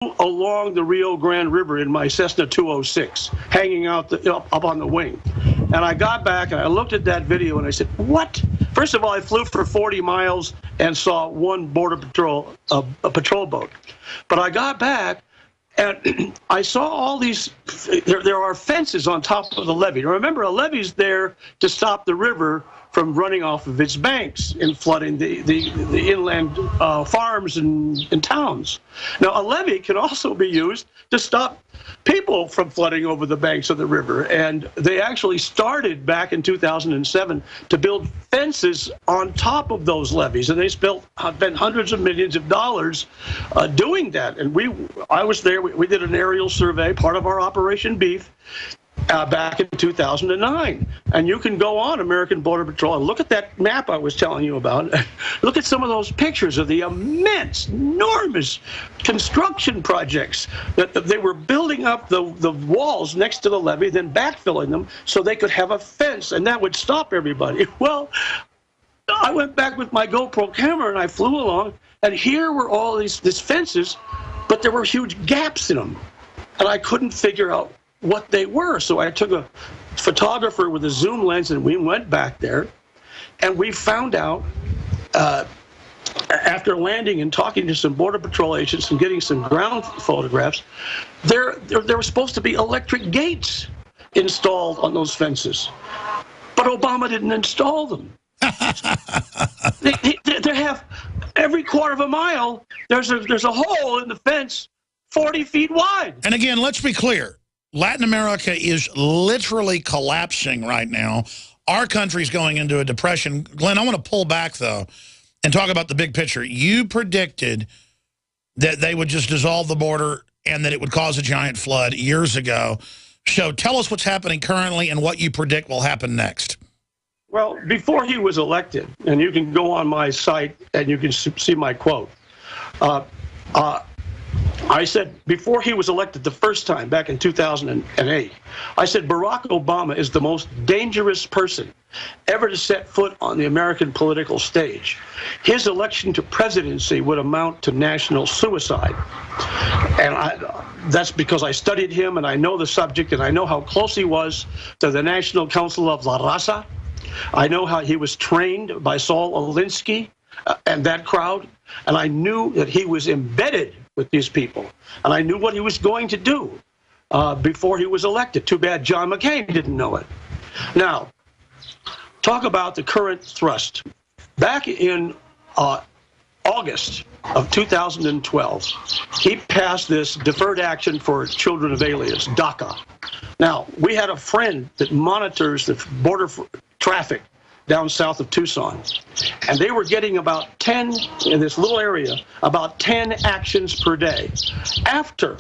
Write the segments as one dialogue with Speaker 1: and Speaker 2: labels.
Speaker 1: along the Rio Grande River in my Cessna 206, hanging out up on the wing. And I got back and I looked at that video and I said, what? First of all, I flew for 40 miles and saw one Border Patrol, a patrol boat. But I got back and I saw all these, there are fences on top of the levee. Now remember, a levee's there to stop the river from running off of its banks and flooding the inland farms and towns. Now, a levee can also be used to stop people from flooding over the banks of the river. And they actually started back in 2007 to build fences on top of those levees. And they spent hundreds of millions of dollars doing that. And I was there. We did an aerial survey, part of our Operation Beef, back in 2009. And you can go on American Border Patrol and look at that map I was telling you about. Look at some of those pictures of the immense, enormous construction projects that they were building up the walls next to the levee, then backfilling them so they could have a fence, and that would stop everybody. Well, I went back with my GoPro camera and I flew along, and here were all these fences, but there were huge gaps in them, and I couldn't figure out what they were. So I took a photographer with a zoom lens and we went back there, and we found out after landing and talking to some Border Patrol agents and getting some ground photographs, there were supposed to be electric gates installed on those fences, but Obama didn't install them. they have every quarter of a mile there's a hole in the fence 40 feet wide.
Speaker 2: And again, let's be clear. Latin America is literally collapsing right now. Our country's going into a depression. Glenn, I want to pull back, though, and talk about the big picture. You predicted that they would just dissolve the border and that it would cause a giant flood years ago. So tell us what's happening currently and what you predict will happen next.
Speaker 1: Well, before he was elected, and you can go on my site and you can see my quote, I said, before he was elected the first time, back in 2008, I said Barack Obama is the most dangerous person ever to set foot on the American political stage. His election to presidency would amount to national suicide. And that's because I studied him and I know the subject and I know how close he was to the National Council of La Raza. I know how he was trained by Saul Alinsky and that crowd. And I knew that he was embedded with these people. And I knew what he was going to do before he was elected. Too bad John McCain didn't know it. Now, talk about the current thrust. Back in August of 2012, he passed this Deferred Action for Children of Aliens, DACA. Now, we had a friend that monitors the border traffic down south of Tucson. And they were getting about 10, in this little area, about 10 actions per day. After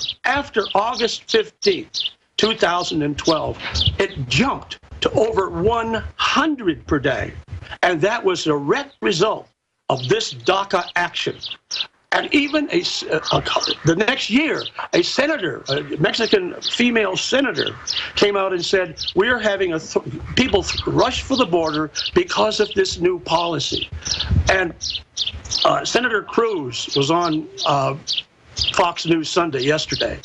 Speaker 1: August 15th, 2012, it jumped to over 100 per day. And that was a direct result of this DACA action. And even the next year, a senator, a Mexican female senator, came out and said, we're having people rush for the border because of this new policy. And Senator Cruz was on Fox News Sunday yesterday,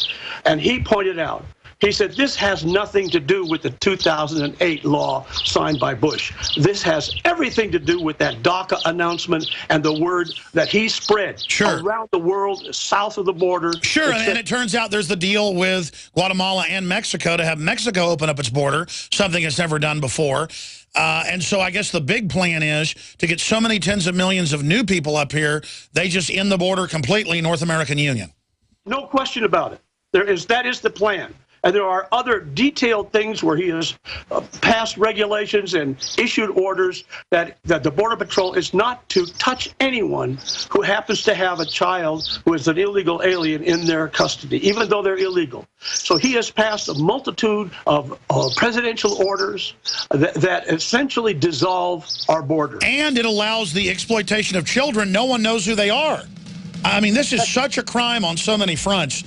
Speaker 1: and he pointed out, he said, this has nothing to do with the 2008 law signed by Bush. This has everything to do with that DACA announcement and the word that he spread around the world, south of the border.
Speaker 2: Sure, and it turns out there's the deal with Guatemala and Mexico to have Mexico open up its border, something it's never done before. And so I guess the big plan is to get so many tens of millions of new people up here, they just end the border completely, North American Union.
Speaker 1: No question about it. That is the plan. And there are other detailed things where he has passed regulations and issued orders that the Border Patrol is not to touch anyone who happens to have a child who is an illegal alien in their custody, even though they're illegal. So he has passed a multitude of presidential orders that essentially dissolve our border.
Speaker 2: And it allows the exploitation of children. No one knows who they are. I mean, this is such a crime on so many fronts.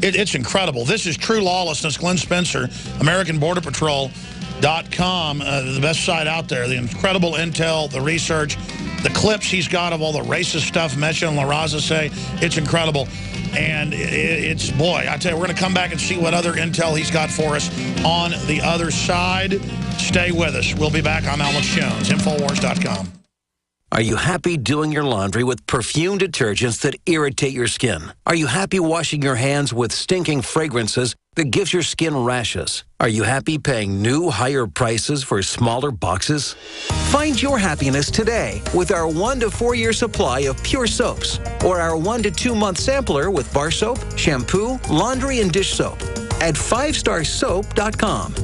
Speaker 2: It's incredible. This is True Lawlessness. Glenn Spencer, AmericanBorderPatrol.com, the best site out there. The incredible intel, the research, the clips he's got of all the racist stuff Mecha and La Raza say. It's incredible. And it's, boy, I tell you, we're going to come back and see what other intel he's got for us on the other side. Stay with us. We'll be back. I'm Alex Jones, Infowars.com.
Speaker 3: Are you happy doing your laundry with perfume detergents that irritate your skin? Are you happy washing your hands with stinking fragrances that gives your skin rashes? Are you happy paying new, higher prices for smaller boxes? Find your happiness today with our 1 to 4 year supply of pure soaps or our 1 to 2 month sampler with bar soap, shampoo, laundry, and dish soap at 5starsoap.com.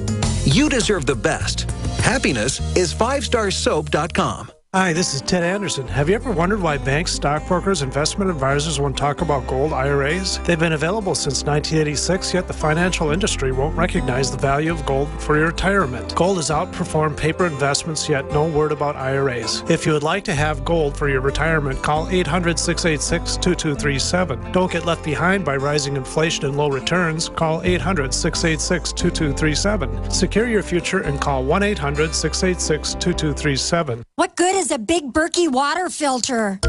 Speaker 3: You deserve the best. Happiness is 5starsoap.com.
Speaker 4: Hi, this is Ted Anderson. Have you ever wondered why banks, stockbrokers, investment advisors won't talk about gold IRAs? They've been available since 1986, yet the financial industry won't recognize the value of gold for your retirement. Gold has outperformed paper investments, yet no word about IRAs. If you would like to have gold for your retirement, call 800-686-2237. Don't get left behind by rising inflation and low returns. Call 800-686-2237. Secure your future and call 1-800-686-2237.
Speaker 5: What good is a Big Berkey water filter?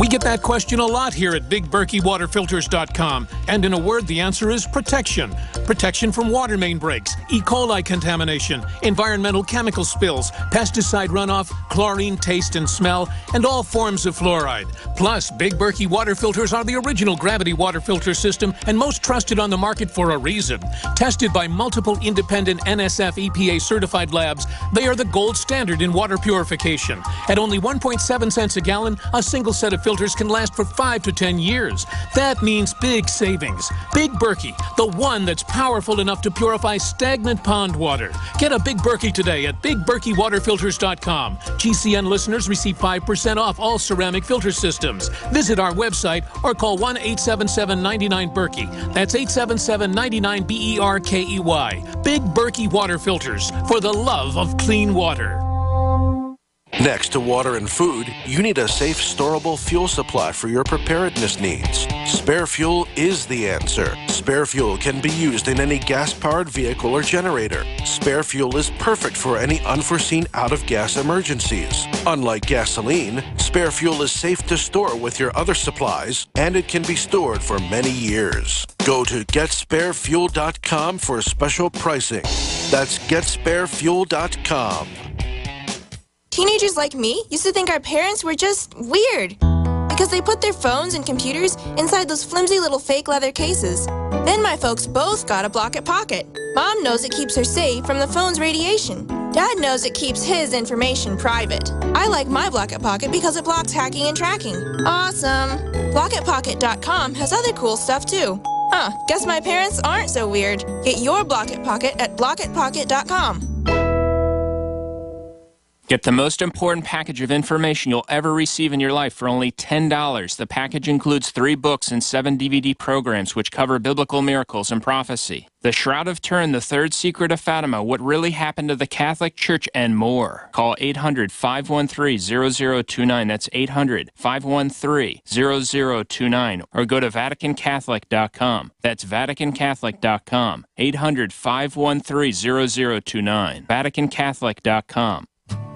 Speaker 6: We get that question a lot here at BigBerkeyWaterFilters.com. And in a word, the answer is protection. Protection from water main breaks, E. coli contamination, environmental chemical spills, pesticide runoff, chlorine taste and smell, and all forms of fluoride. Plus, Big Berkey water filters are the original gravity water filter system and most trusted on the market for a reason. Tested by multiple independent NSF EPA certified labs, they are the gold standard in water purification. At only 1.7 cents a gallon, a single set of filters can last for 5 to 10 years. That means big savings. Big Berkey, the one that's powerful enough to purify stagnant pond water. Get a Big Berkey today at BigBerkeyWaterFilters.com. GCN listeners receive 5% off all ceramic filter systems. Visit our website or call 1-877-99-BERKEY. That's 877-99-BERKEY. Big Berkey Water Filters, for the love of clean water.
Speaker 7: Next to water and food, you need a safe, storable fuel supply for your preparedness needs. Spare Fuel is the answer. Spare Fuel can be used in any gas-powered vehicle or generator. Spare Fuel is perfect for any unforeseen out-of-gas emergencies. Unlike gasoline, Spare Fuel is safe to store with your other supplies, and it can be stored for many years. Go to GetSpareFuel.com for special pricing. That's GetSpareFuel.com.
Speaker 8: Teenagers like me used to think our parents were just weird because they put their phones and computers inside those flimsy little fake leather cases. Then my folks both got a Block-It Pocket. Mom knows it keeps her safe from the phone's radiation. Dad knows it keeps his information private. I like my Block-It Pocket because it blocks hacking and tracking. Awesome! BlockItPocket.com has other cool stuff too. Guess my parents aren't so weird. Get your Block-It Pocket at BlockItPocket.com.
Speaker 9: Get the most important package of information you'll ever receive in your life for only $10. The package includes 3 books and 7 DVD programs which cover biblical miracles and prophecy. The Shroud of Turin, The Third Secret of Fatima, What Really Happened to the Catholic Church, and more. Call 800-513-0029. That's 800-513-0029. Or go to VaticanCatholic.com. That's VaticanCatholic.com. 800-513-0029. VaticanCatholic.com.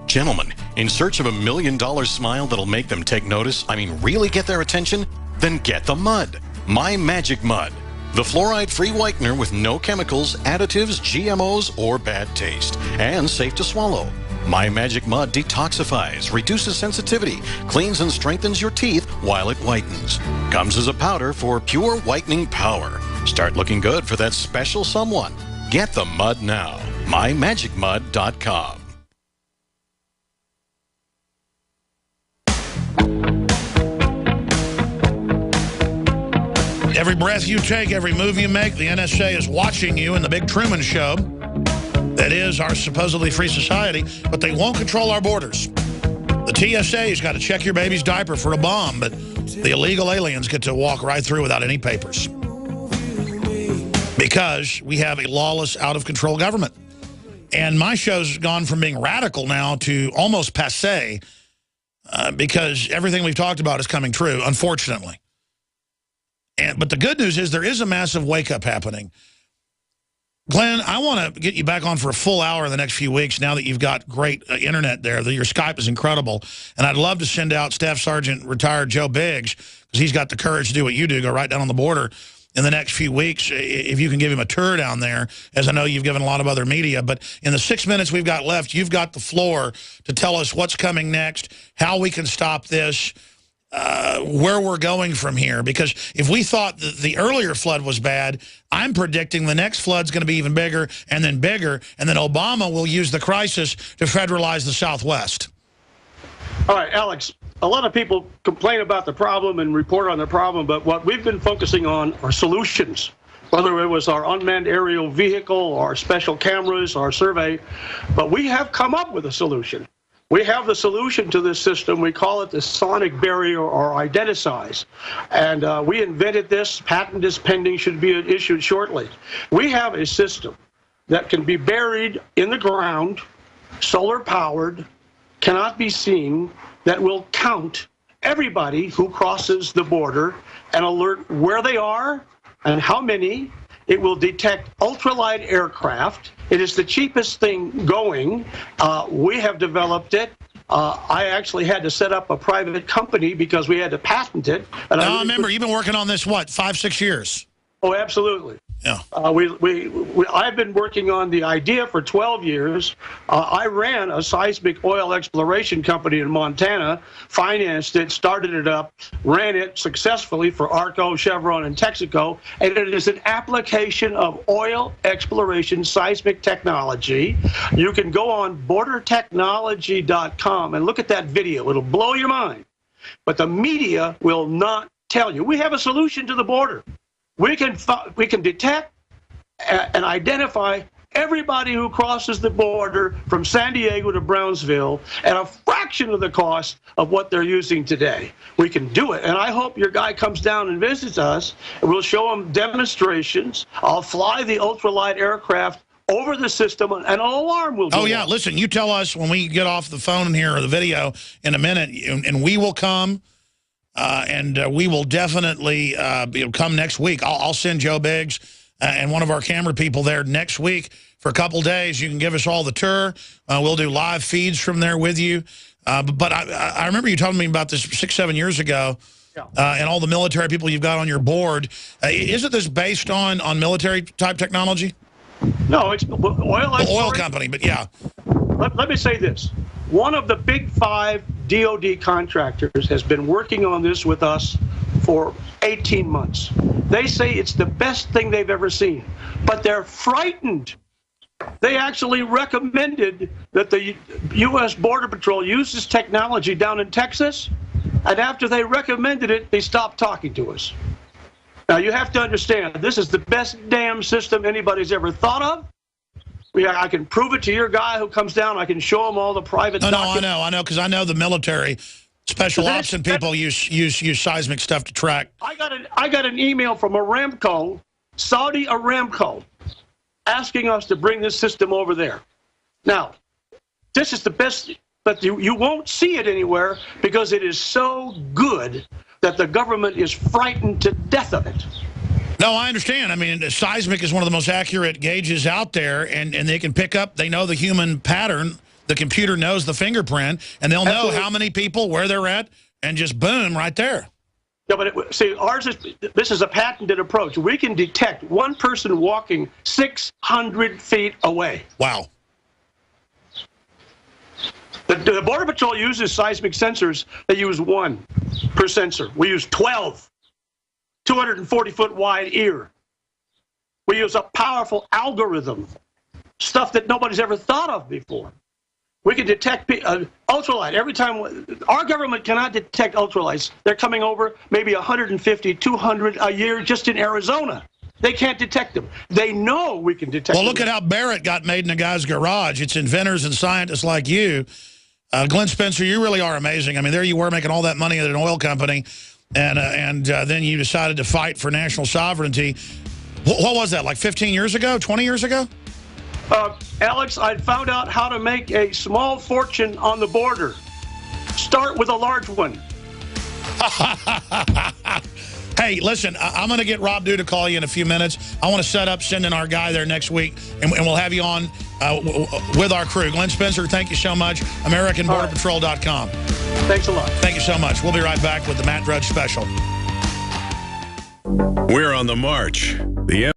Speaker 10: Gentlemen, in search of $1 million smile that'll make them take notice, really get their attention? Then get the mud. My Magic Mud. The fluoride-free whitener with no chemicals, additives, GMOs, or bad taste. And safe to swallow. My Magic Mud detoxifies, reduces sensitivity, cleans and strengthens your teeth while it whitens. Comes as a powder for pure whitening power. Start looking good for that special someone. Get the mud now. MyMagicMud.com.
Speaker 2: Every breath you take, every move you make, the NSA is watching you in the Big Truman Show. That is our supposedly free society, but they won't control our borders. The TSA's got to check your baby's diaper for a bomb, but the illegal aliens get to walk right through without any papers. Because we have a lawless, out-of-control government. And my show's gone from being radical now to almost passé because everything we've talked about is coming true, unfortunately. But the good news is there is a massive wake-up happening. Glenn, I want to get you back on for a full hour in the next few weeks now that you've got great internet there. Your Skype is incredible. And I'd love to send out Staff Sergeant retired Joe Biggs, because he's got the courage to do what you do, go right down on the border in the next few weeks, if you can give him a tour down there, as I know you've given a lot of other media. But in the 6 minutes we've got left, you've got the floor to tell us what's coming next, how we can stop this, where we're going from here. Because if we thought that the earlier flood was bad, I'm predicting the next flood's going to be even bigger, and then Obama will use the crisis to federalize the Southwest.
Speaker 1: All right, Alex, a lot of people complain about the problem and report on the problem, but what we've been focusing on are solutions, whether it was our unmanned aerial vehicle or special cameras or survey. But we have come up with a solution. We have the solution to this system. We call it the sonic barrier, or Identisize. And we invented this. Patent is pending, should be issued shortly. We have a system that can be buried in the ground, solar powered, cannot be seen, that will count everybody who crosses the border and alert where they are and how many. It will detect ultralight aircraft. It is the cheapest thing going. We have developed it. I actually had to set up a private company because we had to patent it. And
Speaker 2: I remember you've been working on this, what, 5-6 years?
Speaker 1: Oh, absolutely.
Speaker 2: Yeah.
Speaker 1: I've been working on the idea for 12 years. I ran a seismic oil exploration company in Montana, financed it, started it up, ran it successfully for ARCO, Chevron, and Texaco, and it is an application of oil exploration seismic technology. You can go on bordertechnology.com and look at that video. It'll blow your mind. But the media will not tell you. We have a solution to the border. We can detect and identify everybody who crosses the border from San Diego to Brownsville at a fraction of the cost of what they're using today. We can do it, and I hope your guy comes down and visits us, and we'll show him demonstrations. I'll fly the ultralight aircraft over the system, and an alarm will go
Speaker 2: off. Yeah,
Speaker 1: off.
Speaker 2: listen, you tell us when we get off the phone here or the video in a minute, and we will come. We will definitely come next week. I'll send Joe Biggs and one of our camera people there next week for a couple days. You can give us all the tour. We'll do live feeds from there with you. But I remember you telling me about this 6-7 years ago, and all the military people you've got on your board. Isn't this based on military-type technology?
Speaker 1: No, it's oil
Speaker 2: company, but yeah.
Speaker 1: Let me say this. One of the big 5 DOD contractors has been working on this with us for 18 months. They say it's the best thing they've ever seen, but they're frightened. They actually recommended that the U.S. Border Patrol use this technology down in Texas, and after they recommended it, they stopped talking to us. Now, you have to understand, this is the best damn system anybody's ever thought of. I can prove it to your guy who comes down. I can show him all the private documents.
Speaker 2: I know, because I know the military special ops and people use seismic stuff to track.
Speaker 1: I got an email from Aramco, Saudi Aramco, asking us to bring this system over there. Now, this is the best, but you won't see it anywhere because it is so good that the government is frightened to death of it.
Speaker 2: No, I understand. I mean, seismic is one of the most accurate gauges out there, and they can pick up, they know the human pattern, the computer knows the fingerprint, and they'll know how many people, where they're at, and just boom, right there.
Speaker 1: Yeah, but see, this is a patented approach. We can detect one person walking 600 feet away.
Speaker 2: Wow.
Speaker 1: The Border Patrol uses seismic sensors. They use 1 per sensor. We use 12. 240-foot wide ear. We use a powerful algorithm, stuff that nobody's ever thought of before. We can detect ultralight. Every time, our government cannot detect ultralights. They're coming over maybe 150, 200 a year just in Arizona. They can't detect them. They know we can detect them.
Speaker 2: Well, look at how Barrett got made in a guy's garage. It's inventors and scientists like you. Glenn Spencer, you really are amazing. I mean, there you were making all that money at an oil company. And then you decided to fight for national sovereignty. What was that, like 15 years ago, 20 years ago?
Speaker 1: Alex, I found out how to make a small fortune on the border. Start with a large one.
Speaker 2: Hey, listen, I'm going to get Rob Dew to call you in a few minutes. I want to set up sending our guy there next week, and we'll have you on with our crew. Glenn Spencer, thank you so much. AmericanBorderPatrol.com.
Speaker 1: Thanks a lot.
Speaker 2: Thank you so much. We'll be right back with the Matt Drudge Special.
Speaker 11: We're on the march. The